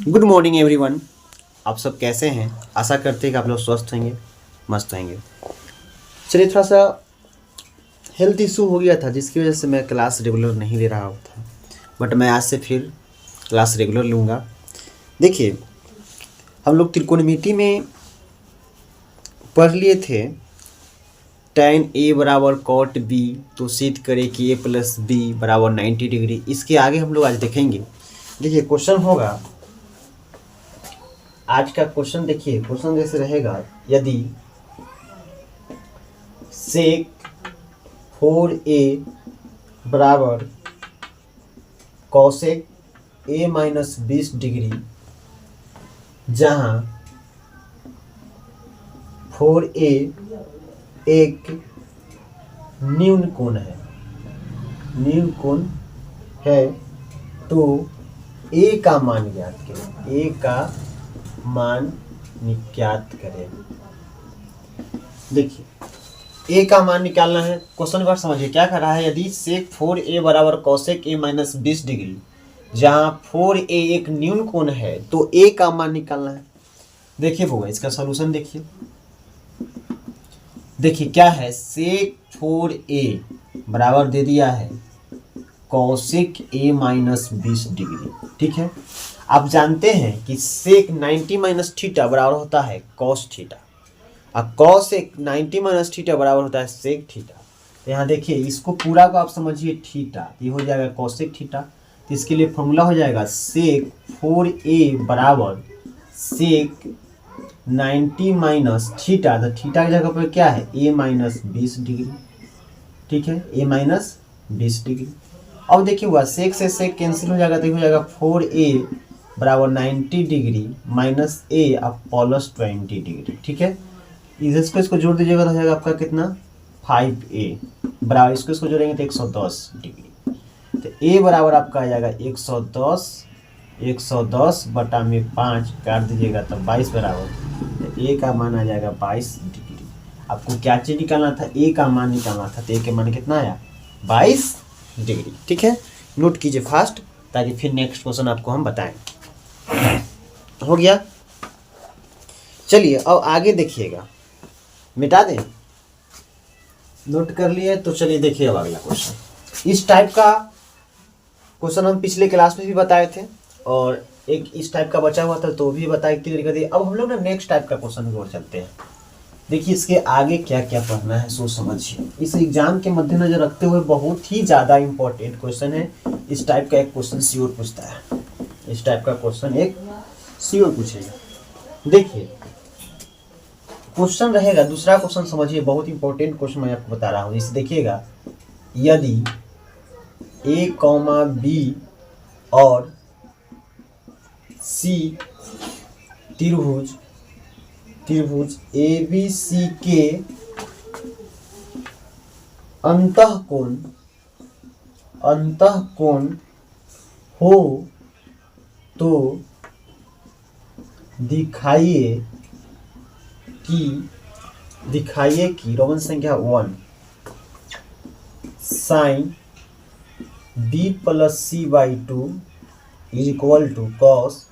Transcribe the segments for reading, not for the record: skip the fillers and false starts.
Good morning everyone. आप सब कैसे हैं? आशा करते हैं कि आप लोग स्वस्थ होंगे, मस्त होंगे। चलिए, थोड़ा सा हेल्थ इशू हो गया था जिसकी वजह से मैं क्लास रेगुलर नहीं ले रहा था, बट मैं आज से फिर क्लास रेगुलर लूँगा। देखिए, हम लोग त्रिकोणमिति में पढ़ लिए थे tan a बराबर cot b, तो सिद्ध करें कि a प्लस बी बराबर 90 डिग्री। इसके आगे हम लोग आज देखेंगे। देखिए, क्वेश्चन होगा आज का क्वेश्चन। देखिए, क्वेश्चन जैसे रहेगा, यदि sec 4a बराबर cosec a माइनस 20 डिग्री, जहाँ 4a एक न्यून कोण है, तो a का मान ज्ञात करें। a का मान ज्ञात करें। देखिए, a का मान निकालना है। क्वेश्चन का समझिए क्या कर रहा है। यदि sec 4a बराबर cosec a माइनस 20 डिग्री, जहाँ 4a एक न्यून कोण है, तो a का मान निकालना है। देखिए होगा इसका सॉल्यूशन। देखिए क्या है, sec 4a बराबर दे दिया है cosec a माइनस 20 डिग्री। ठीक है, आप जानते हैं कि sec 90 माइनस थीटा बराबर होता है cos थीटा, और cosec 90 माइनस थीटा बराबर होता है sec थीटा। तो यहाँ देखिए, इसको पूरा को आप समझिए थीटा, ये हो जाएगा cosec थीटा। तो इसके लिए फॉर्मूला हो जाएगा sec 4a बराबर sec 90 माइनस थीटा। तो थीटा की जगह पर क्या है, a माइनस 20 डिग्री। ठीक है, a माइनस 20 डिग्री। अब देखिए हुआ sec से sec कैंसिल हो जाएगा, तो हो जाएगा 4a बराबर 90 डिग्री माइनस a अब प्लस 20 डिग्री। ठीक है, इसको जोड़ दीजिएगा तो हो जाएगा आपका कितना, 5a बराबर, इसको जोड़ेंगे तो 110 डिग्री। तो a बराबर आपका आ जाएगा 110 बटा में 5 काट दीजिएगा तो 22 बराबर, तो a का मान आ जाएगा 22 डिग्री। आपको क्या चीज़ निकालना था, a का मान निकालना था। तो a के मान कितना आया, 22 डिग्री। ठीक है, नोट कीजिए फास्ट, ताकि फिर नेक्स्ट क्वेश्चन आपको हम बताएं। हो गया। चलिए अब आगे देखिएगा, मिटा दें, नोट कर लिए तो चलिए देखिए अब अगला क्वेश्चन। इस टाइप का क्वेश्चन हम पिछले क्लास में भी बताए थे, और एक इस टाइप का बचा हुआ था तो भी बताए क्लियर कर दिए। अब हम लोग ना नेक्स्ट टाइप का क्वेश्चन की ओर चलते हैं। देखिए, इसके आगे क्या क्या पढ़ना है सोच समझिए। इस एग्जाम के मद्देनजर रखते हुए बहुत ही ज़्यादा इंपॉर्टेंट क्वेश्चन है। इस टाइप का एक क्वेश्चन श्योर पूछता है, इस टाइप का क्वेश्चन एक श्योर पूछेगा। देखिए क्वेश्चन रहेगा, दूसरा क्वेश्चन समझिए, बहुत इंपॉर्टेंट क्वेश्चन मैं आपको बता रहा हूँ। इसे देखिएगा, यदि a, b और c त्रिभुज ABC के अंतःकोण हो, तो दिखाइए कि रोमन संख्या 1 sine b plus c by 2 is equal to cos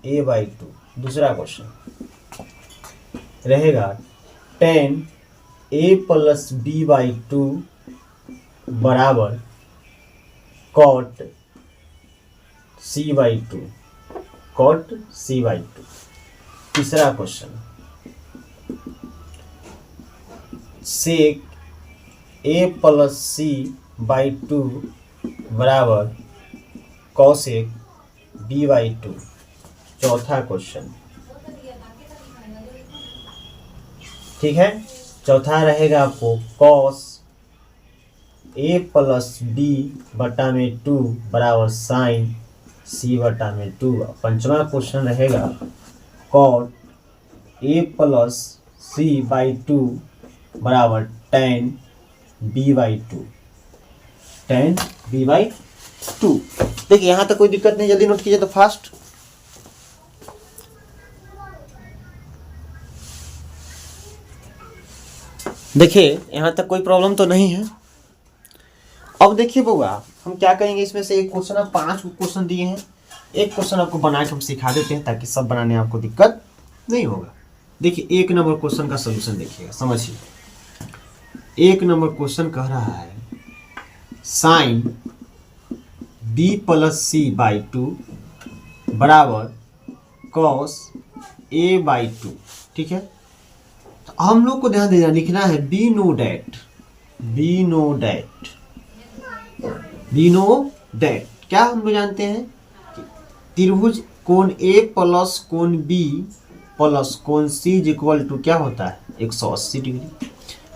a by 2। दूसरा क्वेश्चन रहेगा tan a plus b by 2 बराबर cot c बाई 2। तीसरा question sec a plus c by 2 बराबर cosec b बाई 2। चौथा क्वेश्चन, ठीक है, चौथा रहेगा आपको cos a प्लस b बटा में 2 बराबर साइन c बटा में 2। पंचवा क्वेश्चन रहेगा cot a plus c by 2 बराबर tan b बाई 2। देखिए यहाँ तक कोई दिक्कत नहीं, जल्दी नोट कीजिए तो फास्ट। देखिए यहाँ तक कोई प्रॉब्लम तो नहीं है। अब देखिए बउआ, हम क्या करेंगे, इसमें से एक क्वेश्चन, 5 क्वेश्चन दिए हैं, एक क्वेश्चन आपको बना के हम सिखा देते हैं ताकि सब बनाने में आपको दिक्कत नहीं होगा। देखिए 1 नंबर क्वेश्चन का सोल्यूशन देखिएगा, समझिए। 1 नंबर क्वेश्चन कह रहा है sine b plus c by 2 बराबर कॉस a बाई 2, ठीक है। तो हम लोग को ध्यान देना, लिखना है बी नो डैट क्या हम लोग जानते हैं कि त्रिभुज कोण A प्लस कोण B प्लस कोण C इक्वल टू क्या होता है 180 डिग्री।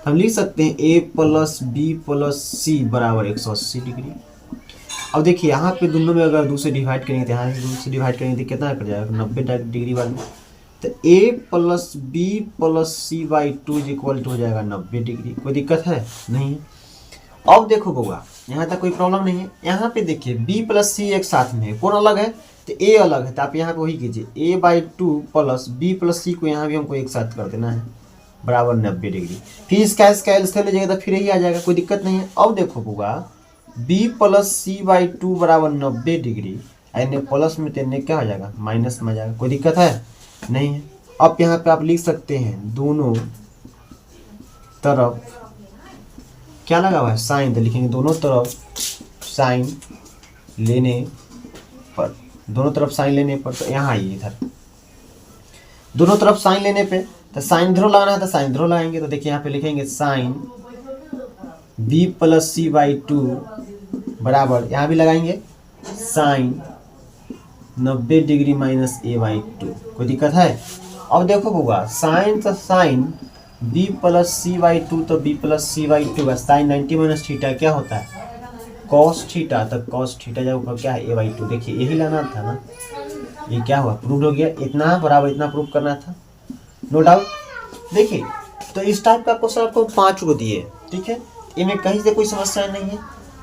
हम लिख सकते हैं A plus B plus C बराबर 180 डिग्री। अब देखिए यहाँ पे दोनों में अगर 2 से डिवाइड करेंगे तो यहाँ से 2 से डिवाइड करेंगे तो कितना कर जाएगा 90 डिग्री वाले। तो A plus B plus C by 2 equal to हो जाएगा 90 डिग्री। कोई दिक्कत है नहीं है। अब देखो बउआ यहाँ तक कोई प्रॉब्लम नहीं है। यहाँ पे देखिए B प्लस C एक साथ में है, कौन अलग है तो A अलग है, तो आप यहाँ पे वही कीजिए A by 2 plus B plus C को यहाँ भी हमको एक साथ कर देना है बराबर 90 डिग्री। फिर इसका एलसीएम लीजिएगा तो फिर यही आ जाएगा, कोई दिक्कत नहीं है। अब देखो बउआ B प्लस C बाई 2 बराबर 90 डिग्री, इन्हें प्लस में तेने क्या हो जाएगा माइनस में आ जाएगा, कोई दिक्कत है नहीं है। अब यहाँ पे आप लिख सकते हैं दोनों तरफ क्या लगा हुआ है साइन, तो लिखेंगे दोनों तरफ साइन लेने पर, दोनों तरफ साइन लेने पर। तो यहाँ आइए इधर, दोनों तरफ साइन लेने पे तो साइन इधर लगाना है तो साइन इधर लगाएंगे। तो देखिए यहाँ पे लिखेंगे sine b plus c by 2 बराबर, यहाँ भी लगाएंगे sine 90 degree minus a by 2, कोई दिक्कत है। अब देखो बउआ साइन तो sine b plus c by 2 तो b plus c by 2 sine 90 minus theta क्या होता है कॉस थीटा, तो कॉस थीटा जब ऊपर क्या है a बाई 2। देखिए यही लाना था ना, ये क्या हुआ प्रूव हो गया, इतना बराबर इतना प्रूव करना था, नो डाउट। देखिए तो इस टाइप का क्वेश्चन आपको 5 को दिए, ठीक है, इनमें कहीं से कोई समस्या नहीं है।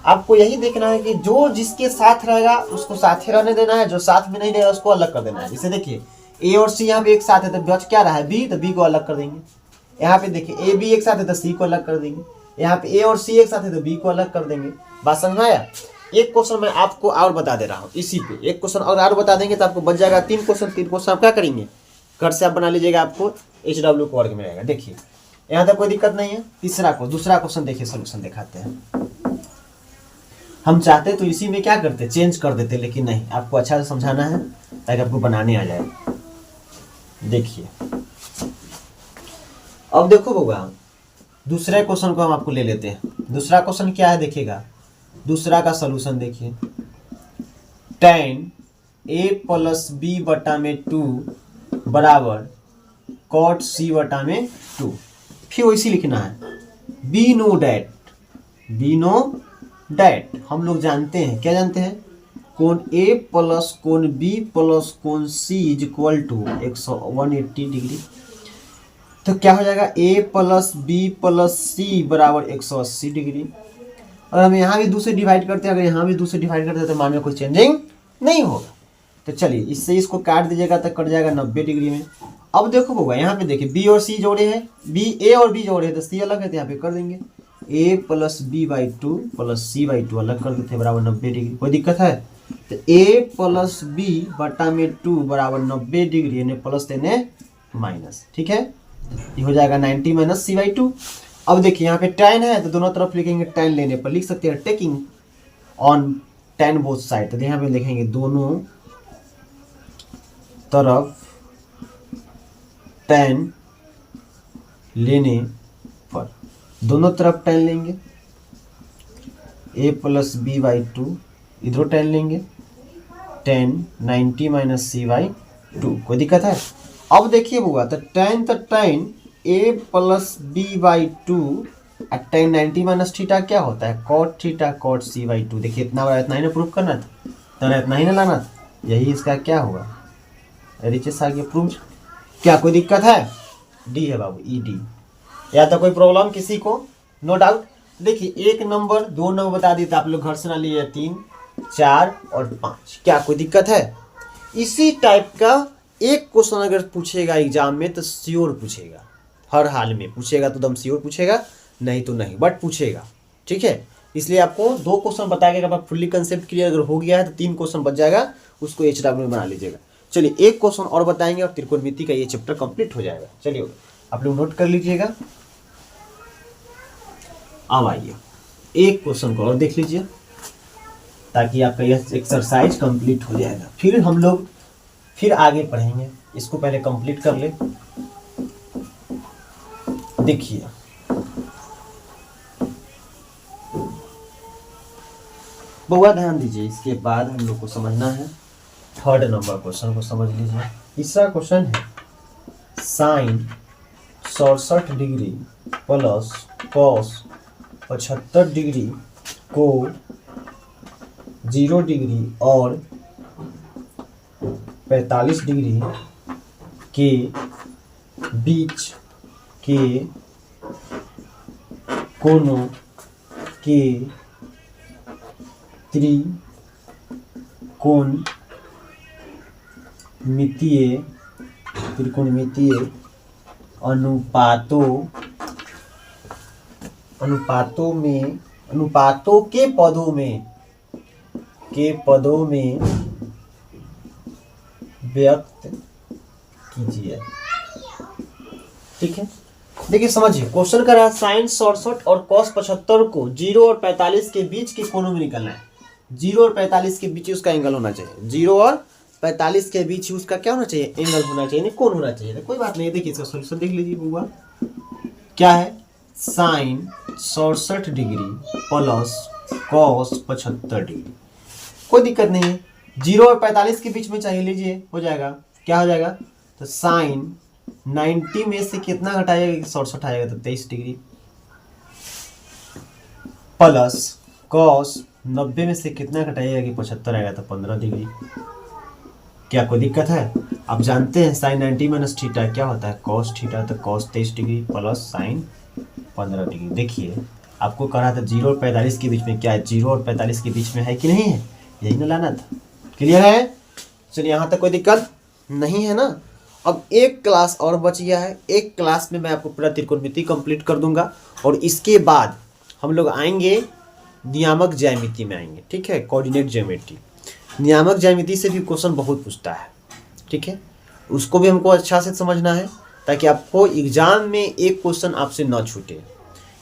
आपको यही देखना है कि जो जिसके साथ रहेगा उसको साथ ही रहने देना है, जो साथ में नहीं रहेगा उसको अलग कर देना है। जैसे देखिए A और C यहाँ पे एक साथ है तो बच क्या रहा है B, तो B को अलग कर देंगे। यहाँ पे देखिए A B एक साथ है तो C को अलग कर देंगे। यहाँ पे A और C एक साथ है तो B को अलग कर देंगे। बात समझ में आया। एक क्वेश्चन मैं आपको और बता दे रहा हूँ, इसी पे एक क्वेश्चन और बता देंगे तो आपको बच जाएगा 3 क्वेश्चन आप क्या करेंगे घर से आप बना लीजिएगा, आपको HW को वर्ग में रहेगा। देखिए यहाँ तक कोई दिक्कत नहीं है। दूसरा क्वेश्चन देखिए, सोल्यूशन दिखाते हैं। हम चाहते तो इसी में क्या करते चेंज कर देते, लेकिन नहीं, आपको अच्छा से समझाना है ताकि आपको बनाने आ जाए। देखिए अब देखो बउआ दूसरे क्वेश्चन को हम आपको ले लेते हैं। दूसरा क्वेश्चन क्या है देखिएगा, दूसरा का सोल्यूशन देखिए। tan a प्लस b बटा में 2 बराबर cot c बटा में 2। फिर वैसे लिखना है बी नो डैट हम लोग जानते हैं, क्या जानते हैं, कोण A प्लस कोण B प्लस कोण C is equal to 180 degree. तो क्या हो जाएगा A plus B plus C बराबर 180 डिग्री। और हम यहाँ भी 2 से डिवाइड करते हैं, अगर यहाँ भी 2 से डिवाइड करते हैं तो मान में कोई चेंजिंग नहीं होगा। तो चलिए इससे इसको काट दीजिएगा तो कट जाएगा 90 डिग्री में। अब देखो होगा यहाँ पे देखिए B और C जोड़े हैं, A और B जोड़े हैं तो C अलग है, तो यहाँ पे कर देंगे A plus B by 2 plus C by 2 अलग कर देते हैं बराबर 90 डिग्री। कोई दिक्कत है। तो A प्लस B बटा में 2 बराबर 90 डिग्री, यानी प्लस देने माइनस, ठीक है। ये हो जाएगा 90 माइनस C बाई 2। अब देखिए यहाँ पे tan है तो दोनों तरफ लिखेंगे, tan लेने पर लिख सकते हैं taking on tan both side. तो यहाँ पे लिखेंगे दोनों तरफ tan लेने पर, दोनों तरफ tan लेंगे A प्लस B बाई 2, इधर tan लेंगे tan 90 माइनस C बाई 2। कोई दिक्कत है। अब देखिए बुआ तो tan A plus B by 2 और tan 90 माइनस थीटा क्या होता है cot theta cot C by 2। देखिए इतना बड़ा इतना ही ना प्रूफ करना था, तो इतना ही ना लाना था, यही इसका क्या होगा रिचेस आगे प्रूफ। क्या कोई दिक्कत है। डी है बाबू, ED। या तो कोई प्रॉब्लम किसी को, नो डाउट। देखिए 1 नंबर 2 नंबर बता दिए तो आप लोग घर से ना लिए 3 4 और 5। क्या कोई दिक्कत है। इसी टाइप का एक क्वेश्चन अगर पूछेगा एग्जाम में तो श्योर पूछेगा, हर हाल में पूछेगा, तो दम श्योर पूछेगा, नहीं तो नहीं, बट पूछेगा, ठीक है। इसलिए आपको 2 क्वेश्चन बताएगा। अगर फुल्ली कंसेप्ट क्लियर अगर हो गया है तो 3 क्वेश्चन बच जाएगा, उसको HW में बना लीजिएगा। चलिए एक क्वेश्चन और बताएंगे और त्रिकोणमिति का ये चैप्टर कंप्लीट हो जाएगा। चलिए आप लोग नोट कर लीजिएगा। अब आइए एक क्वेश्चन को और देख लीजिए ताकि आपका यह एक्सरसाइज कंप्लीट हो जाएगा। फिर हम लोग फिर आगे पढ़ेंगे। इसको पहले कंप्लीट कर ले। देखिए बहुत ध्यान दीजिए, इसके बाद हम लोग को समझना है थर्ड नंबर क्वेश्चन को समझ लीजिए। तीसरा क्वेश्चन है sine 67 degree plus cos 75 degree को 0 डिग्री और 45 डिग्री के बीच के कोणों के त्रिकोणमितीय अनुपातों के पदों में व्यक्त कीजिए। ठीक है, देखिए समझिए क्वेश्चन कर रहा है साइन 67 और कॉस 75 को 0 और 45 के बीच के कोणों में निकालना है। 0 और 45 के बीच उसका एंगल होना चाहिए। 0 और 45 के बीच उसका क्या होना चाहिए? एंगल होना चाहिए, कोण होना चाहिए। तो कोई बात नहीं, देखिए इसका सॉल्यूशन देख लीजिए बुआ। क्या है? Sine 67 degree plus cos 75 degree. कोई दिक्कत नहीं है, 0 और 45 के बीच में चाहिए, लीजिए हो जाएगा। क्या हो जाएगा? तो साइन 90 में से कितना घटाएगा? 67 आएगा तो 23 डिग्री प्लस कॉस 90 में से कितना घटाएगा कि 75 आएगा तो 15 डिग्री। क्या कोई दिक्कत है? आप जानते हैं साइन 90 माइनस थीटा क्या होता है? Cos theta. तो cos 23 degree plus sine 15 degree. देखिए आपको कहा था 0 और 45 के बीच में, क्या है 0 और 45 के बीच में है कि नहीं है? यही ना लाना था। क्लियर है? चलिए यहाँ तक कोई दिक्कत नहीं है ना। अब एक क्लास और बच गया है। एक क्लास में मैं आपको पूरा त्रिकोणमिति कंप्लीट कर दूंगा और इसके बाद हम लोग आएंगे नियामक ज्यामिति में आएंगे। ठीक है, कोऑर्डिनेट ज्योमेट्री। नियामक ज्यामिति से भी क्वेश्चन बहुत पूछता है। ठीक है, उसको भी हमको अच्छा से समझना है ताकि आपको एग्जाम में एक क्वेश्चन आपसे न छूटे,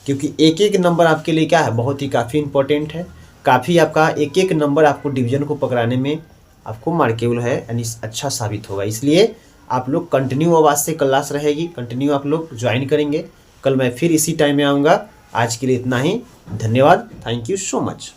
क्योंकि एक एक नंबर आपके लिए क्या है, बहुत ही काफ़ी इंपॉर्टेंट है। काफ़ी आपका एक एक नंबर आपको डिवीजन को पकड़ाने में आपको मार्केबल है, यानी अच्छा साबित होगा। इसलिए आप लोग कंटिन्यू आवाज़ से क्लास रहेगी, कंटिन्यू आप लोग ज्वाइन करेंगे। कल मैं फिर इसी टाइम में आऊँगा। आज के लिए इतना ही, धन्यवाद, थैंक यू सो मच।